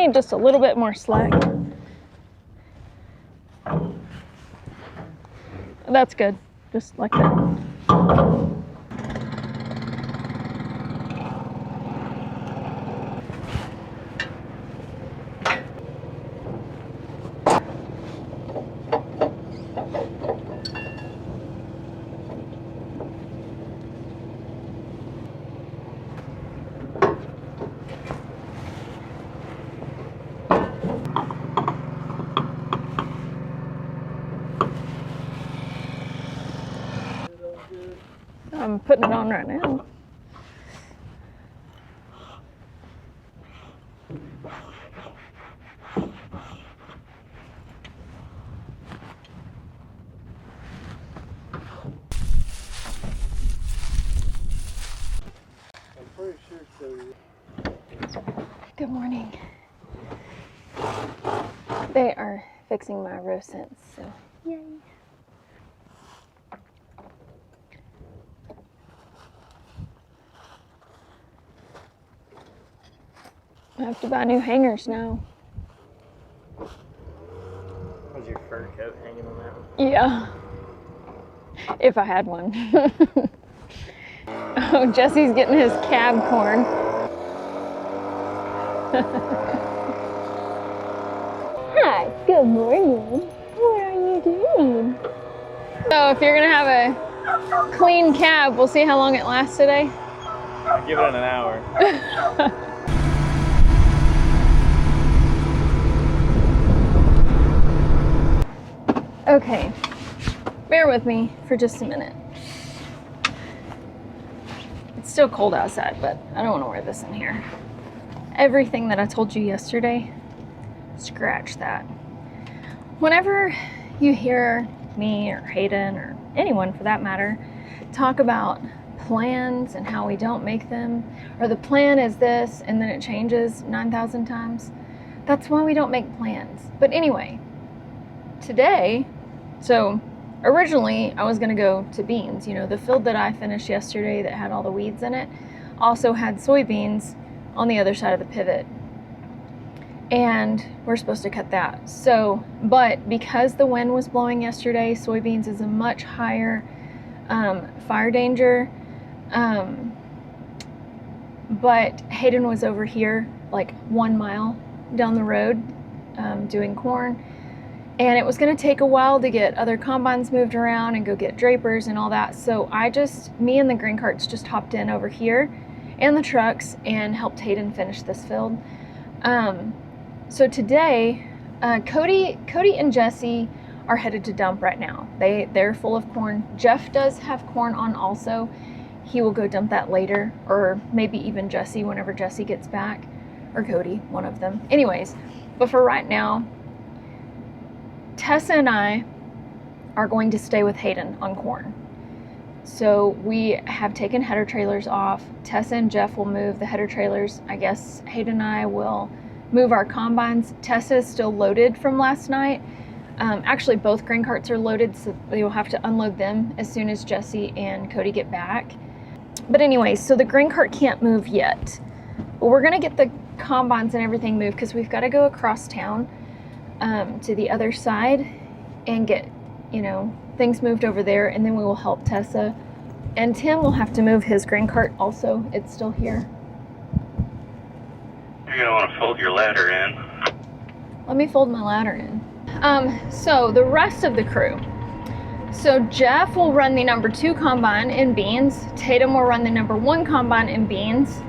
need just a little bit more slack. That's good, just like that. I'm putting it on right now. I'm pretty sure so. Good morning. They are fixing my row scents, so yay. I have to buy new hangers now. Was your fur coat hanging on that one? Yeah. If I had one. Oh, Jesse's getting his cab corn. Hi, good morning. What are you doing? So if you're gonna have a clean cab, we'll see how long it lasts today. I'll give it an hour. Okay, bear with me for just a minute. It's still cold outside, but I don't want to wear this in here. Everything that I told you yesterday, scratch that. Whenever you hear me or Hayden or anyone for that matter talk about plans and how we don't make them, or the plan is this and then it changes 9,000 times, that's why we don't make plans. But anyway, today, so originally I was gonna go to beans. You know, the field that I finished yesterday that had all the weeds in it also had soybeans on the other side of the pivot. And we're supposed to cut that. So, but because the wind was blowing yesterday, soybeans is a much higher fire danger. But Hayden was over here like 1 mile down the road doing corn. And it was going to take a while to get other combines moved around and go get drapers and all that. So me and the grain carts just hopped in over here and the trucks and helped Hayden finish this field. So today, Cody and Jesse are headed to dump right now. They're full of corn. Jeff does have corn on also. He will go dump that later, or maybe even Jesse whenever Jesse gets back, or Cody, one of them. Anyways, but for right now, Tessa and I are going to stay with Hayden on corn. So we have taken header trailers off. Tessa and Jeff will move the header trailers. I guess Hayden and I will move our combines. Tessa is still loaded from last night. Actually, both grain carts are loaded, so we will have to unload them as soon as Jesse and Cody get back. But anyways, so the grain cart can't move yet. But we're gonna get the combines and everything moved because we've got to go across town to the other side and get, things moved over there, and then we will help Tessa. And Tim will have to move his grain cart also. It's still here. You're going to want to fold your ladder in. Let me fold my ladder in. So the rest of the crew. So Jeff will run the number 2 combine in beans. Tatum will run the number 1 combine in beans.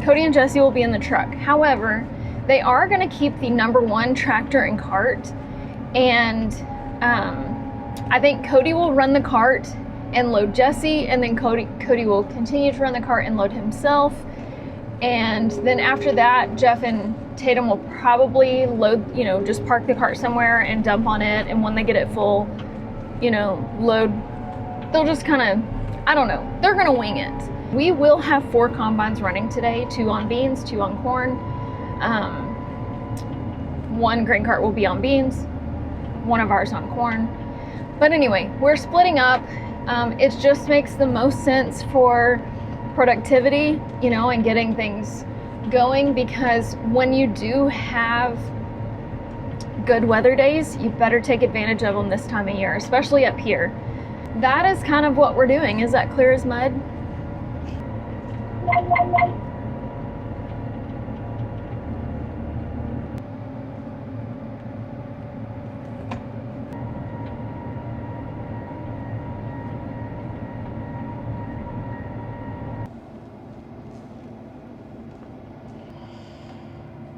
Cody and Jesse will be in the truck. However, they are going to keep the number 1 tractor and cart, and I think Cody will run the cart and load Jesse, and then Cody will continue to run the cart and load himself, and then after that, Jeff and Tatum will probably load, just park the cart somewhere and dump on it, and when they get it full, load. They'll just kind of, I don't know, they're going to wing it. We will have 4 combines running today, 2 on beans, 2 on corn. 1 grain cart will be on beans, 1 of ours on corn. But anyway, we're splitting up. It just makes the most sense for productivity, and getting things going, because when you do have good weather days, you better take advantage of them this time of year, especially up here. That is kind of what we're doing. Is that clear as mud?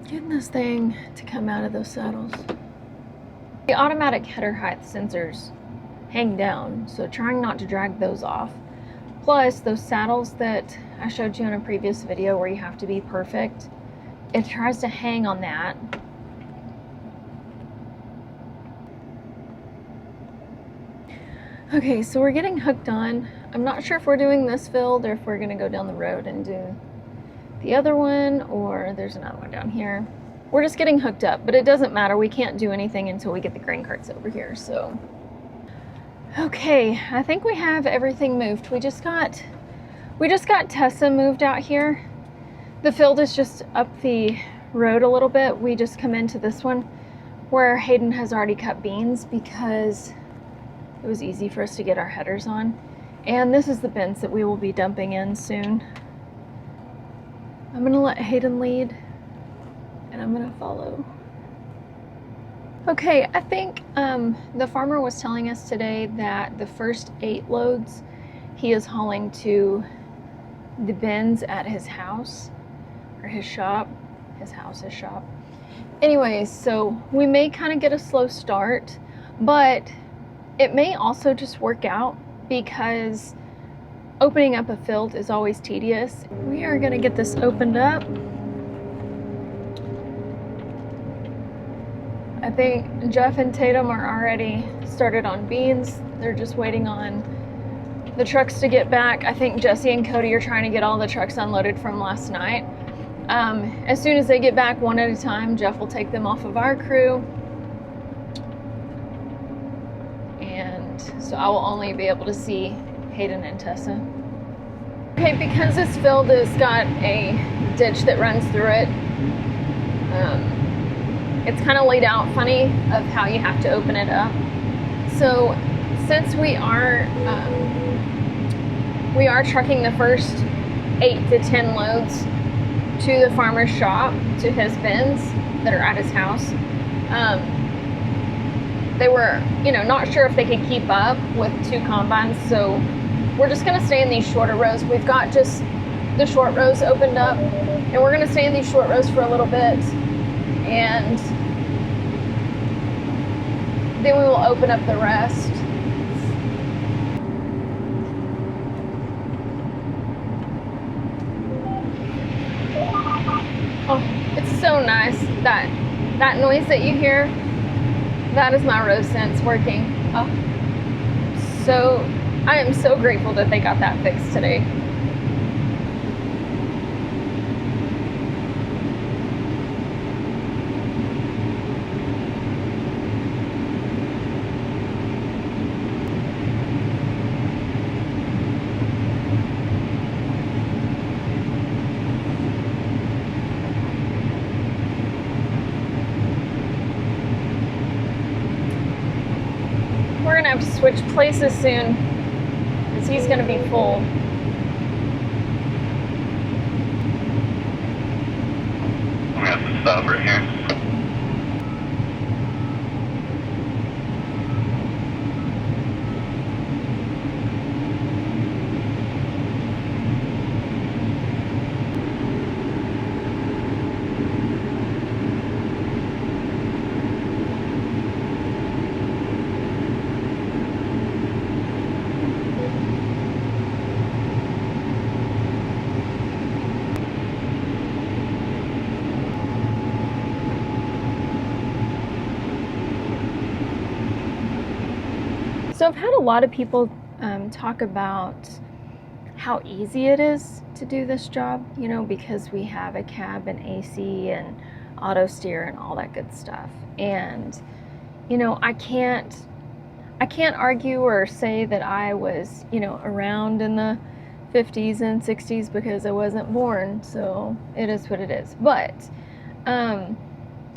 Getting this thing to come out of those saddles. The automatic header height sensors hang down, so trying not to drag those off. Plus, those saddles that I showed you in a previous video where you have to be perfect, it tries to hang on that. Okay, so we're getting hooked on. I'm not sure if we're doing this field or if we're gonna go down the road and do the other one, or there's another one down here. We're just getting hooked up, but it doesn't matter. We can't do anything until we get the grain carts over here, so. Okay, I think we have everything moved. We just got Tessa moved out here. The field is just up the road a little bit. We just come into this one where Hayden has already cut beans because it was easy for us to get our headers on. And this is the bins that we will be dumping in soon. I'm gonna let Hayden lead and I'm gonna follow. Okay, I think the farmer was telling us today that the first 8 loads he is hauling to the bins at his house, or his shop. His house, his shop. Anyways, so we may kind of get a slow start, but it may also just work out because opening up a field is always tedious. We are gonna get this opened up. I think Jeff and Tatum are already started on beans. They're just waiting on the trucks to get back. I think Jesse and Cody are trying to get all the trucks unloaded from last night. As soon as they get back one at a time, Jeff will take them off of our crew. And so I will only be able to see Hayden and Tessa. Okay, because this field has got a ditch that runs through it, it's kind of laid out funny of how you have to open it up. So since we are trucking the first 8 to 10 loads to the farmer's shop, to his bins that are at his house, they were, not sure if they could keep up with 2 combines, so we're just gonna stay in these shorter rows. We've got just the short rows opened up, and we're gonna stay in these short rows for a little bit, and then we will open up the rest. Oh, it's so nice. That noise that you hear, that is my row sense working. Oh, so I am so grateful that they got that fixed today. We're gonna have to switch places soon because he's gonna be full. I'm gonna have to stop right here. So I've had a lot of people talk about how easy it is to do this job, because we have a cab and AC and auto steer and all that good stuff. And, I can't argue or say that I was, around in the 50s and 60s because I wasn't born, so it is what it is. But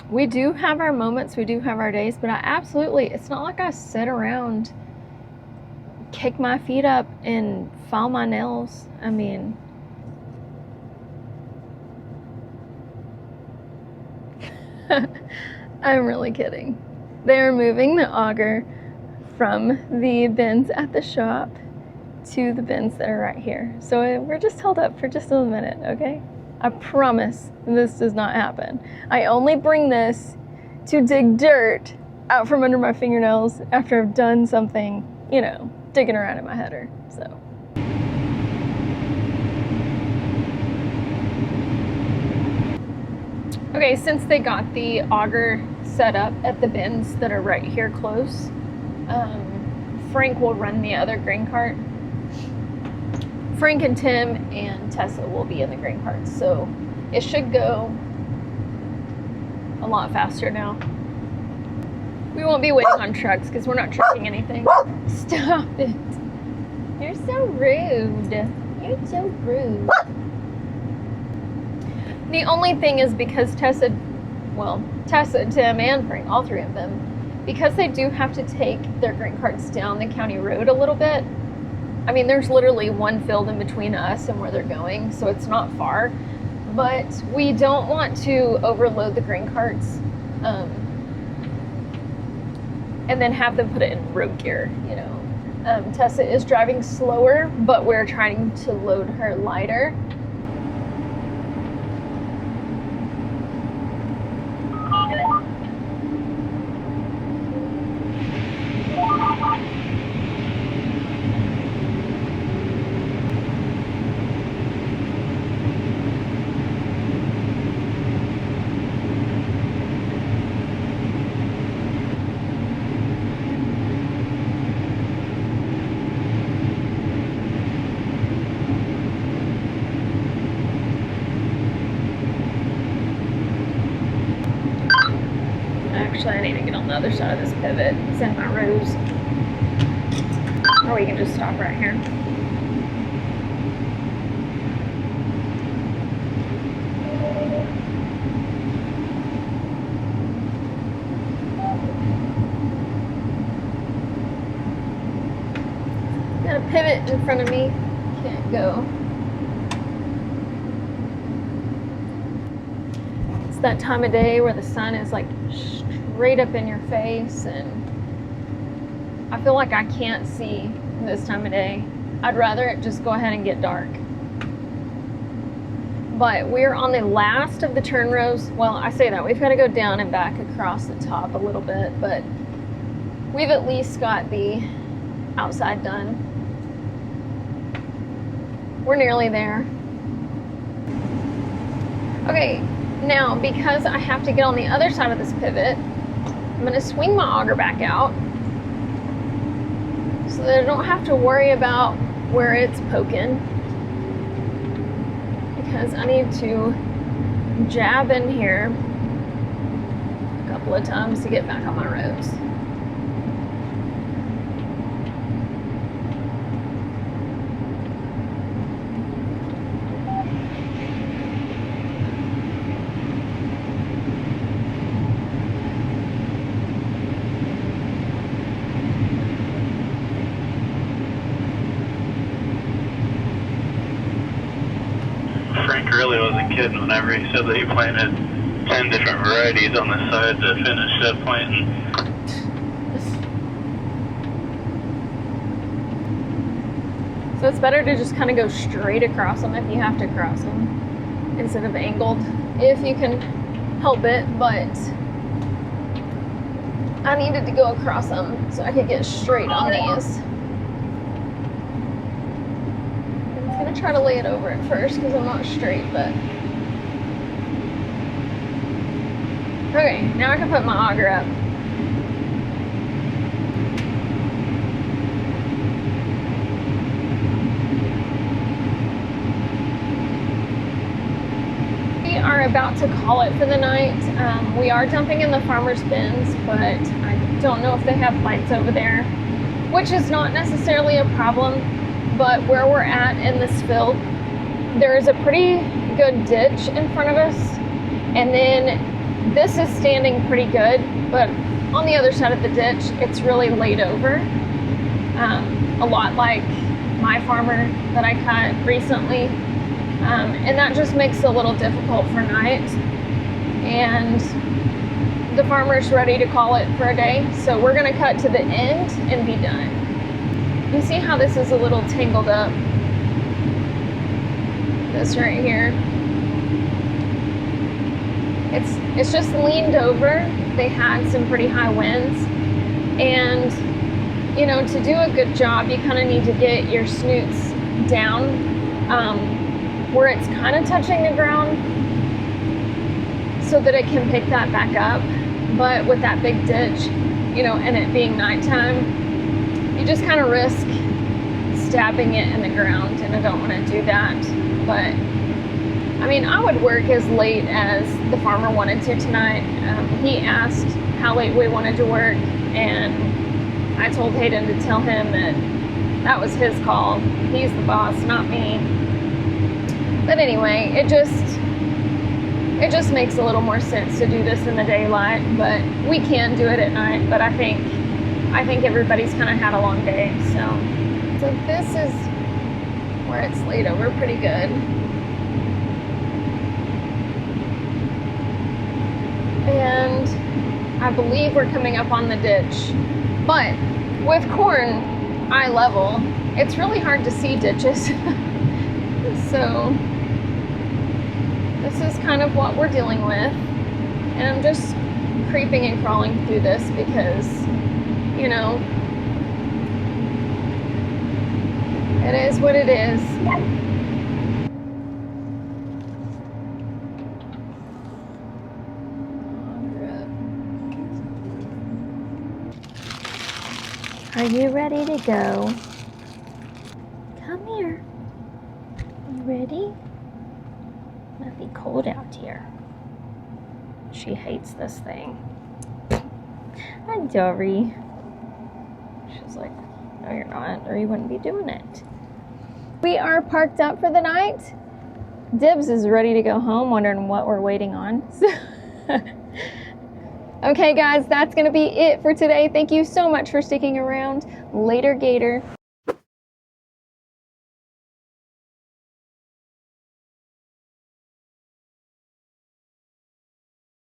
we do have our moments, we do have our days, but it's not like I sit around, kick my feet up, and file my nails. I mean, I'm really kidding. They're moving the auger from the bins at the shop to the bins that are right here. So we're just held up for just a minute, okay? I promise this does not happen. I only bring this to dig dirt out from under my fingernails after I've done something, you know, digging around in my header, so. Okay, since they got the auger set up at the bins that are right here close, Frank will run the other grain cart. Frank and Tim and Tessa will be in the grain cart, so it should go a lot faster now. We won't be waiting on trucks because we're not trucking anything. Stop it. You're so rude. You're so rude. The only thing is because Tessa, Tim and Frank, all three of them, because they do have to take their grain carts down the county road a little bit. I mean, there's literally one field in between us and where they're going, so it's not far. But we don't want to overload the grain carts and then have them put it in road gear, you know. Tessa is driving slower, but we're trying to load her lighter. Actually, I need to get on the other side of this pivot. It's in my rows. Or we can just stop right here. Got a pivot in front of me. Can't go. It's that time of day where the sun is like straight up in your face, and I feel like I can't see this time of day. I'd rather it just go ahead and get dark. But we're on the last of the turn rows. Well, I say that, we've got to go down and back across the top a little bit, but we've at least got the outside done. We're nearly there. Okay, now because I have to get on the other side of this pivot, I'm going to swing my auger back out so that I don't have to worry about where it's poking, because I need to jab in here a couple of times to get back on my rows. Frank really wasn't kidding whenever he said that he planted 10 different varieties on the side to finish up planting. So it's better to just kind of go straight across them if you have to cross them, instead of angled, if you can help it. But I needed to go across them so I could get straight on these. I'm gonna try to lay it over it first because I'm not straight, but okay, now I can put my auger up. We are about to call it for the night. We are dumping in the farmer's bins, but I don't know if they have lights over there, which is not necessarily a problem. but where we're at in this field, there is a pretty good ditch in front of us, and then this is standing pretty good, but on the other side of the ditch, it's really laid over, a lot like my farmer that I cut recently, and that just makes it a little difficult for night. And the farmer's ready to call it for a day, so we're gonna cut to the end and be done. You see how this is a little tangled up? This right here. It's just leaned over. They had some pretty high winds, and you know, to do a good job, you kind of need to get your snoots down where it's kind of touching the ground so that it can pick that back up. But with that big ditch, you know, and it being nighttime, you just kind of risk stabbing it in the ground, and I don't want to do that. But I mean, I would work as late as the farmer wanted to tonight. He asked how late we wanted to work, and I told Hayden to tell him that that was his call. He's the boss, not me. But anyway, it just makes a little more sense to do this in the daylight, but we can do it at night. But I think everybody's kind of had a long day, so this is where it's laid over pretty good. And I believe we're coming up on the ditch. But with corn eye level, it's really hard to see ditches. So this is kind of what we're dealing with. And I'm just creeping and crawling through this because, you know, it is what it is. Are you ready to go? Come here. You ready? It might be cold out here. She hates this thing. Hi, Dory. She's like, no, you're not, or you wouldn't be doing it. We are parked up for the night. Dibs is ready to go home, wondering what we're waiting on. Okay, guys, that's going to be it for today. Thank you so much for sticking around. Later, Gator.